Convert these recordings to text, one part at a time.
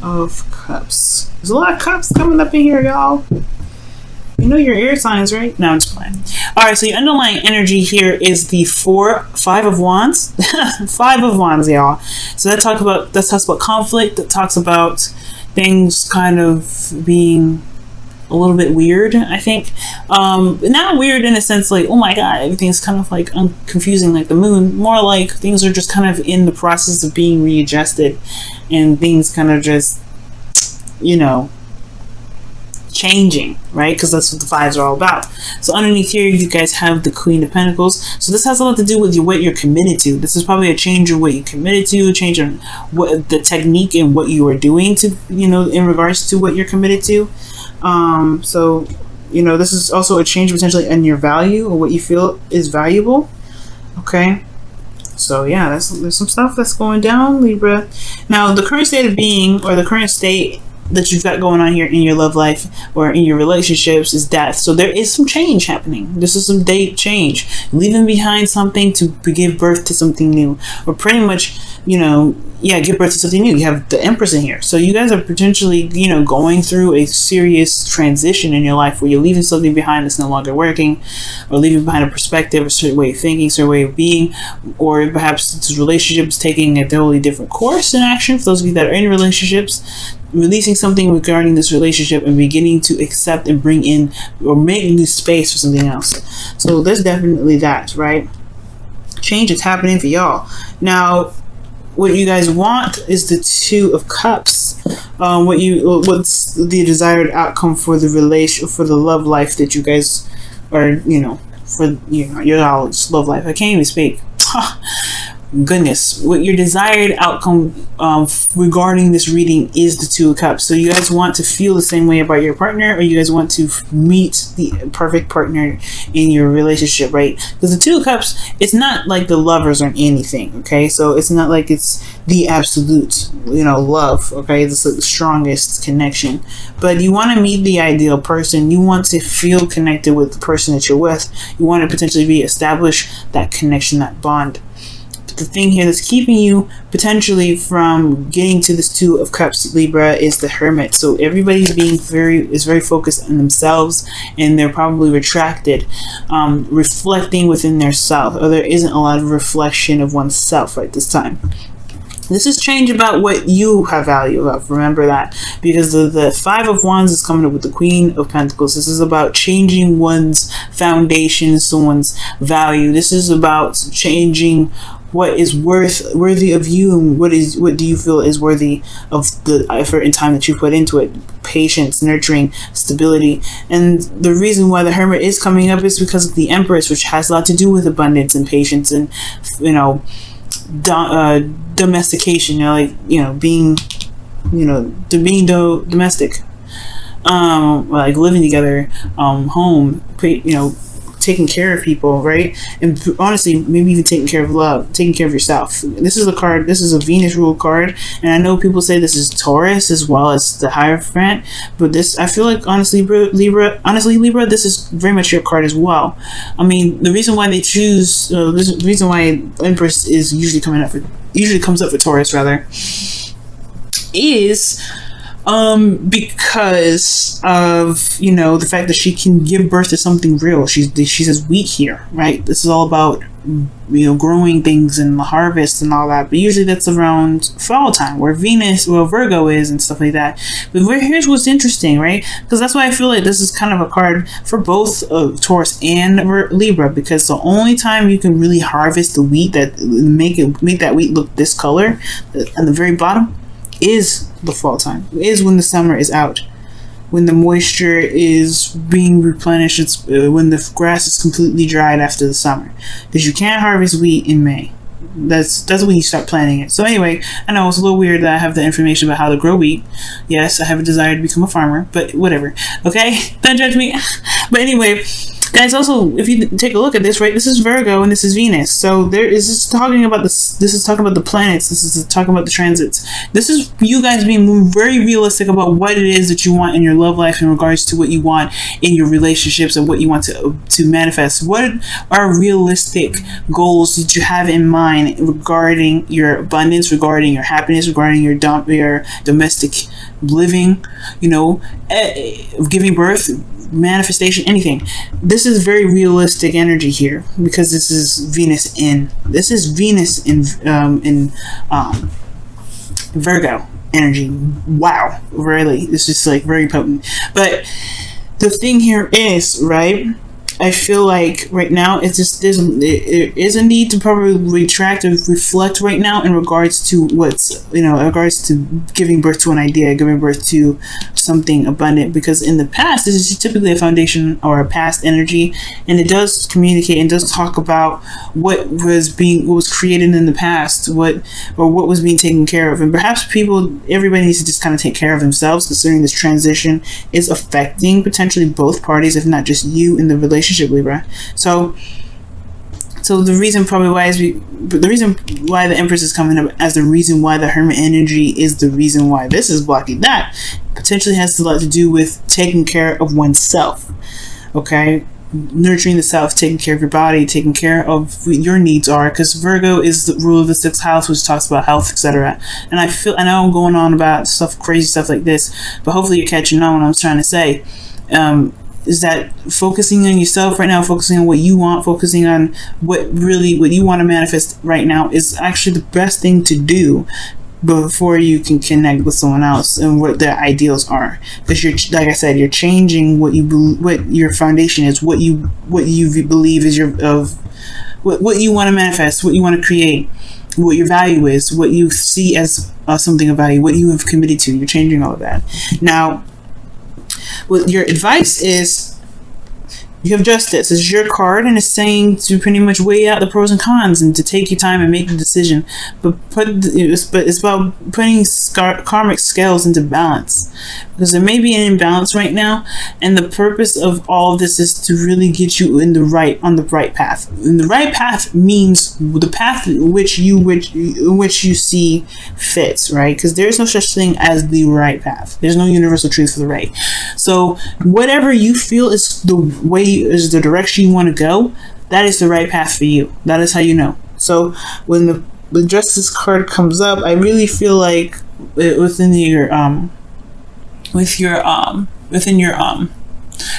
of Cups. There's a lot of cups coming up in here, y'all. You know your air signs, right? No, I'm just playing. All right, so the underlying energy here is the Five of Wands. 5 of Wands, y'all. So that talks about conflict. That talks about things kind of being a little bit weird, I think. Not weird in a sense like, oh my god, everything's kind of like confusing like the moon. More like things are just kind of in the process of being readjusted, and things kind of just, you know, changing, right? Because that's what the 5s are all about. So underneath here, you guys have the Queen of Pentacles. So this has a lot to do with what you're committed to. This is probably a change in what you committed to, a change in what the technique and what you are doing to, you know, in regards to what you're committed to. So, you know, this is also a change potentially in your value or what you feel is valuable. Okay. So yeah, there's some stuff that's going down, Libra. Now, the current state of being, or the current state that you've got going on here in your love life or in your relationships, is death. So there is some change happening. This is some date change, leaving behind something to give birth to something new, or pretty much, you know, yeah, give birth to something new. You have the Empress in here, so you guys are potentially, you know, going through a serious transition in your life where you're leaving something behind that's no longer working, or leaving behind a perspective, a certain way of thinking, a certain way of being, or perhaps this relationship is taking a totally different course in action. For those of you that are in relationships, releasing something regarding this relationship and beginning to accept and bring in or make new space for something else. So there's definitely that, right? Change is happening for y'all. Now, what you guys want is the Two of Cups. What's the desired outcome for the for the love life that you guys are, you know, for, you know, your love life. I can't even speak. Goodness, what your desired outcome regarding this reading is the Two of Cups. So you guys want to feel the same way about your partner, or you guys want to meet the perfect partner in your relationship, right? Because the Two of Cups, it's not like the lovers or anything, okay? So it's not like it's the absolute, you know, love, okay? It's like the strongest connection. But you want to meet the ideal person. You want to feel connected with the person that you're with. You want to potentially establish that connection, that bond. The thing here that's keeping you potentially from getting to this Two of Cups, Libra, is the Hermit. So everybody's very focused on themselves, and they're probably retracted, reflecting within their self, or there isn't a lot of reflection of oneself right this time. This is change about what you have value of. Remember that, because the Five of Wands is coming up with the Queen of Pentacles. This is about changing one's foundation, someone's value. This is about changing what is worthy of you, and what do you feel is worthy of the effort and time that you put into it. Patience, nurturing, stability. And the reason why the Hermit is coming up is because of the Empress, which has a lot to do with abundance and patience, and, you know, domestication, you know, like, you know, being, you know, domestic, like living together, home, you know, taking care of people, right? And honestly, maybe even taking care of love, taking care of yourself. This is a card, this is a Venus ruled card, and I know people say this is Taurus as well as the Hierophant, but this, I feel like, honestly, Libra, this is very much your card as well. I mean, the reason why they choose, the reason why Empress is usually comes up for Taurus, rather, is because of, you know, the fact that she can give birth to something real. She says wheat here, right? This is all about, you know, growing things and the harvest and all that, but usually that's around fall time, where Virgo is and stuff like that. But here's what's interesting, right? Because that's why I feel like this is kind of a card for both Taurus and Libra, because the only time you can really harvest the wheat, that make that wheat look this color at the very bottom, is the fall time, is when the summer is out, when the moisture is being replenished. It's when the grass is completely dried after the summer, because you can't harvest wheat in May. That's when you start planting it. So anyway, I know it's a little weird that I have the information about how to grow wheat. Yes, I have a desire to become a farmer, but whatever. Okay, don't judge me. But anyway, Guys, also, if you take a look at this, right, this is Virgo and this is Venus. So this is talking about the planets. This is talking about the transits. This is you guys being very realistic about what it is that you want in your love life in regards to what you want in your relationships and what you want to manifest. What are realistic goals that you have in mind regarding your abundance, regarding your happiness, regarding your domestic living, giving birth, manifestation, anything. This is very realistic energy here because this is Venus in Virgo energy. Wow, really, it's just like very potent. But the thing here is, right, I feel like right now it's just there is a need to probably retract or reflect right now in regards to in regards to giving birth to an idea, giving birth to something abundant, because in the past this is typically a foundation or a past energy, and it does communicate and does talk about what was created in the past, what was being taken care of. And perhaps everybody needs to just kind of take care of themselves, considering this transition is affecting potentially both parties, if not just you in the relationship, Libra. So the reason why the Empress is coming up as the reason why the Hermit energy is the reason why this is blocking, that potentially has a lot to do with taking care of oneself. Okay, nurturing the self, taking care of your body, taking care of what your needs are, because Virgo is the ruler of the 6th house, which talks about health, etc. And I know I'm going on about crazy stuff like this, but hopefully you're catching on what I'm trying to say. Is that focusing on yourself right now, focusing on what you want, focusing on what you want to manifest right now is actually the best thing to do before you can connect with someone else and what their ideals are. Because like I said, you're changing what your foundation is, what you believe is what you want to manifest, what you want to create, what your value is, what you see as something of value, what you have committed to. You're changing all of that. Now, what your advice is, you have Justice. It's your card, and it's saying to pretty much weigh out the pros and cons and to take your time and make the decision. But it's about putting karmic scales into balance, because there may be an imbalance right now, and the purpose of all of this is to really get you on the right path. And the right path means the path which you see fits, right? Because there's no such thing as the right path. There's no universal truth for the right. So whatever you feel is is the direction you want to go, that is the right path for you. That is how you know. So when the Justice card comes up, I really feel like within your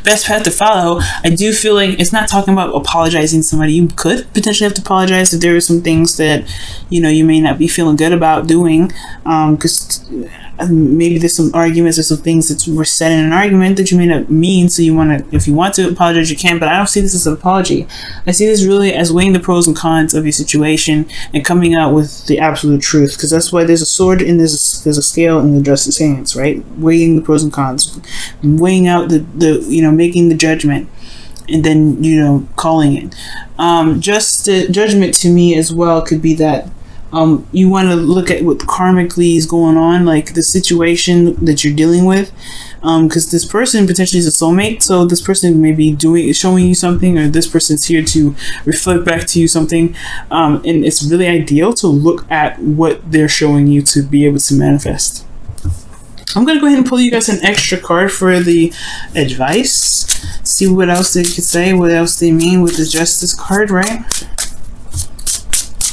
best path to follow, I do feel like it's not talking about apologizing to somebody. You could potentially have to apologize if there are some things that you may not be feeling good about doing, because maybe there's some arguments or some things that were said in an argument that you may not mean. So if you want to apologize, you can. But I don't see this as an apology. I see this really as weighing the pros and cons of your situation and coming out with the absolute truth. Because that's why there's a sword and there's a scale in the Justice hands, right? Weighing the pros and cons, weighing out the making the judgment, and then calling it. Judgment to me as well could be that. You want to look at what karmically is going on, like the situation that you're dealing with, because this person potentially is a soulmate. So this person may be showing you something, or this person's here to reflect back to you something, and it's really ideal to look at what they're showing you to be able to manifest. I'm going to go ahead and pull you guys an extra card for the advice. See what else they could say, what else they mean with the Justice card, right?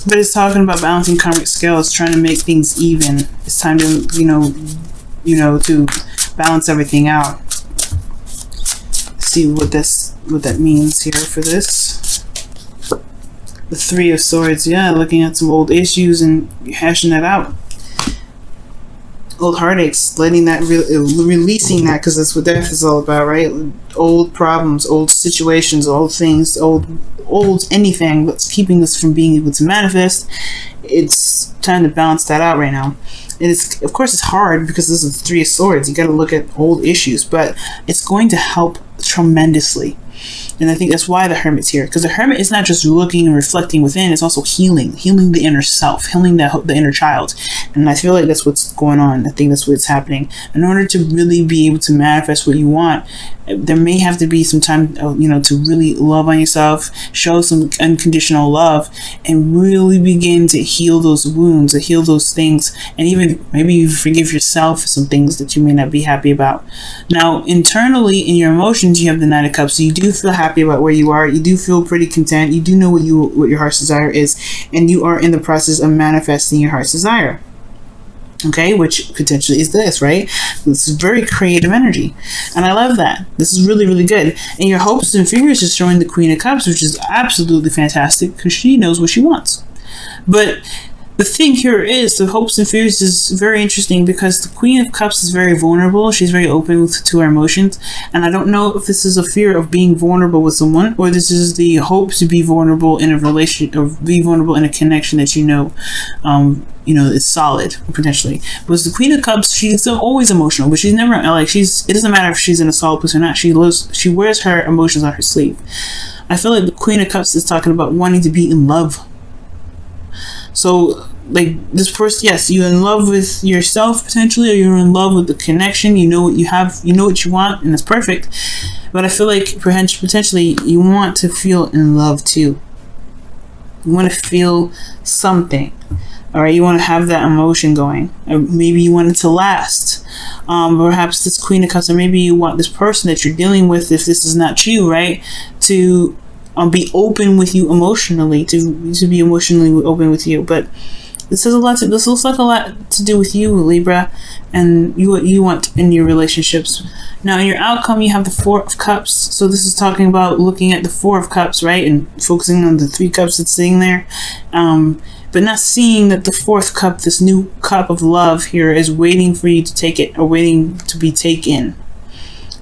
But it's talking about balancing karmic scales, trying to make things even. It's time to, to balance everything out. See what that means here for this. The Three of Swords, yeah, looking at some old issues and hashing that out. Old heartaches, letting that releasing that, because that's what death is all about, right? Old problems, old situations, old things, old anything that's keeping us from being able to manifest. It's time to balance that out right now. And of course it's hard because this is the Three of Swords. You got to look at old issues, but it's going to help tremendously. And I think that's why the Hermit's here, because the Hermit is not just looking and reflecting within, it's also healing the inner self, healing the inner child. And I feel like that's what's going on. I think that's what's happening. In order to really be able to manifest what you want, there may have to be some time, to really love on yourself, show some unconditional love, and really begin to heal those wounds, to heal those things, and even maybe you forgive yourself for some things that you may not be happy about. Now, internally in your emotions, you have the Nine of Cups. So you do feel happy about where you are. You do feel pretty content. You do know what your heart's desire is, and you are in the process of manifesting your heart's desire. Okay, which potentially is this, right? This is very creative energy, and I love that. This is really, really good. And your hopes and fears is showing the Queen of Cups, which is absolutely fantastic because she knows what she wants. But the thing here is the hopes and fears is very interesting because the Queen of Cups is very vulnerable. She's very open to her emotions. And I don't know if this is a fear of being vulnerable with someone, or this is the hope to be vulnerable in a relationship, or be vulnerable in a connection that is solid, potentially. Because the Queen of Cups, she's always emotional, but she's never it doesn't matter if she's in a solid place or not. She wears her emotions on her sleeve. I feel like the Queen of Cups is talking about wanting to be in love. So, this person, yes, you're in love with yourself potentially, or you're in love with the connection. You know what you have, you know what you want, and it's perfect. But I feel like potentially you want to feel in love too. You want to feel something. All right, you want to have that emotion going. Or maybe you want it to last. Perhaps this Queen of Cups, or maybe you want this person that you're dealing with, if this is not you, right, to be open with you emotionally, to be emotionally open with you. But this looks like a lot to do with you, Libra, and what you want in your relationships. Now, in your outcome, you have the Four of Cups. So this is talking about looking at the Four of Cups, right, and focusing on the Three Cups that's sitting there, but not seeing that the fourth cup, this new cup of love here, is waiting for you to take it, or waiting to be taken.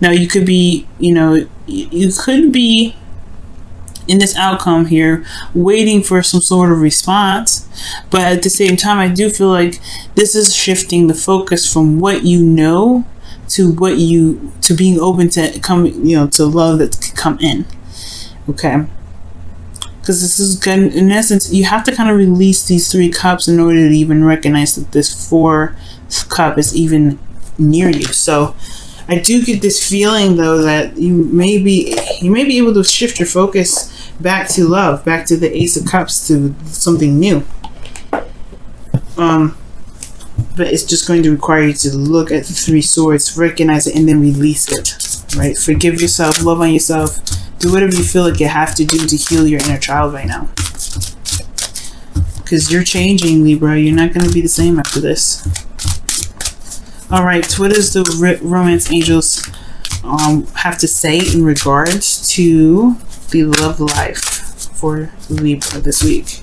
Now, you could be, you could be in this outcome here waiting for some sort of response, but at the same time, I do feel like this is shifting the focus from what you know to being open to come, to love that could come in. Okay, because this is good. In essence, you have to kind of release these three cups in order to even recognize that this fourth cup is even near you. So I do get this feeling, though, that you may be able to shift your focus back to love, back to the Ace of Cups, to something new. But it's just going to require you to look at the Three Swords, recognize it, and then release it. Right? Forgive yourself, love on yourself, do whatever you feel like you have to do to heal your inner child right now. Because you're changing, Libra. You're not going to be the same after this. Alright, what does the romance angels have to say in regards to the love life for Libra this week?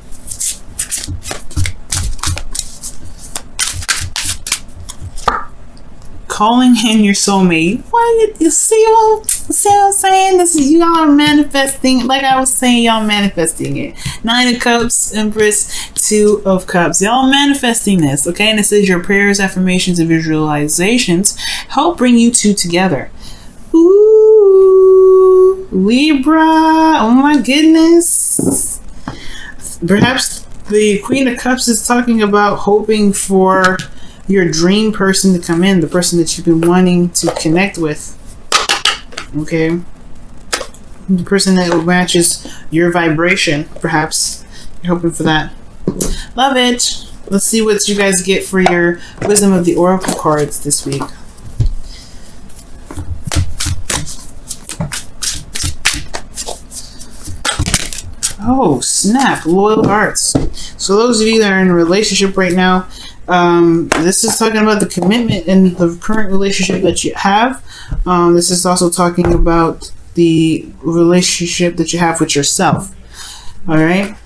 Calling in your soulmate. What? You see what I'm saying? This is, y'all are manifesting. Like I was saying, y'all manifesting it. Nine of Cups, Empress, Two of Cups. Y'all manifesting this, okay? And it says your prayers, affirmations, and visualizations help bring you two together. Ooh, Libra. Oh my goodness. Perhaps the Queen of Cups is talking about hoping for your dream person to come in, the person that you've been wanting to connect with. Okay, the person that matches your vibration. Perhaps you're hoping for that. Love it. Let's see what you guys get for your Wisdom of the Oracle cards this week. Oh snap, loyal hearts. So those of you that are in a relationship right now, this is talking about the commitment in the current relationship that you have. This is also talking about the relationship that you have with yourself. All right.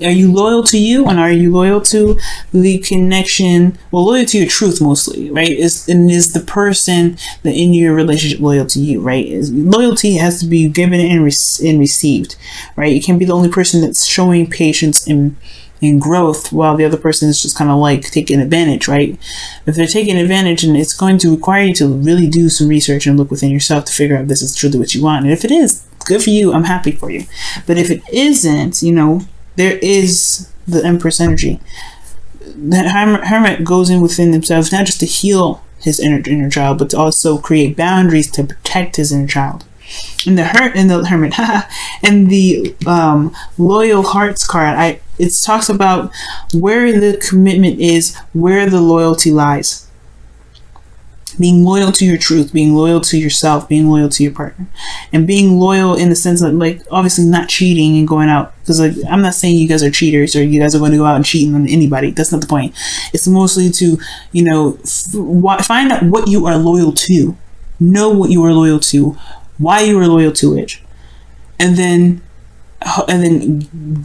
Are you loyal to you, and are you loyal to the connection? Well, loyal to your truth mostly, right? Is the person that in your relationship loyal to you, right? Loyalty has to be given and received, right? You can't be the only person that's showing patience and and growth, while the other person is just kind of like taking advantage, right? If they're taking advantage, and it's going to require you to really do some research and look within yourself to figure out if this is truly what you want. And if it is, good for you. I'm happy for you. But if it isn't, you know, there is the Empress energy. The hermit goes in within themselves, not just to heal his inner child, but to also create boundaries to protect his inner child. And the hermit, and the loyal hearts card, it talks about where the commitment is, where the loyalty lies. Being loyal to your truth, being loyal to yourself, being loyal to your partner, and being loyal in the sense of, like, obviously not cheating and going out, because, like, I'm not saying you guys are cheaters or you guys are going to go out and cheat on anybody. That's not the point. It's mostly to, you know, find out what you are loyal to, know what you are loyal to, why you are loyal to it, and then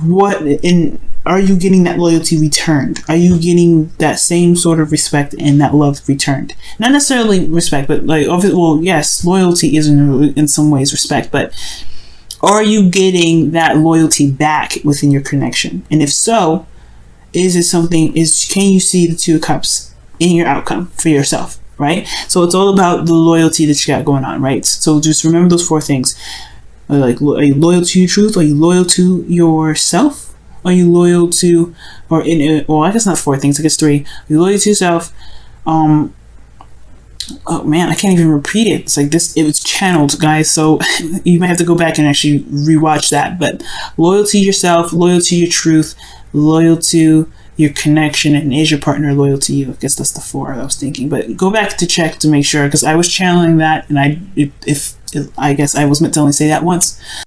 what in. Are you getting that loyalty returned? Are you getting that same sort of respect and that love returned? Not necessarily respect, but like, well, yes, loyalty is in some ways respect, but are you getting that loyalty back within your connection? And if so, can you see the 2 of Cups in your outcome for yourself, right? So it's all about the loyalty that you got going on, right? So just remember those 4 things. Like, are you loyal to your truth? Are you loyal to yourself? Are you loyal to, well, I guess not 4 things, I guess 3. Are you loyal to yourself? Oh man, I can't even repeat it. It's like this, it was channeled, guys, so you might have to go back and actually rewatch that. But loyal to yourself, loyal to your truth, loyal to your connection, and is your partner loyal to you? I guess that's the 4 I was thinking. But go back to check to make sure, because I was channeling that, and I guess I was meant to only say that once.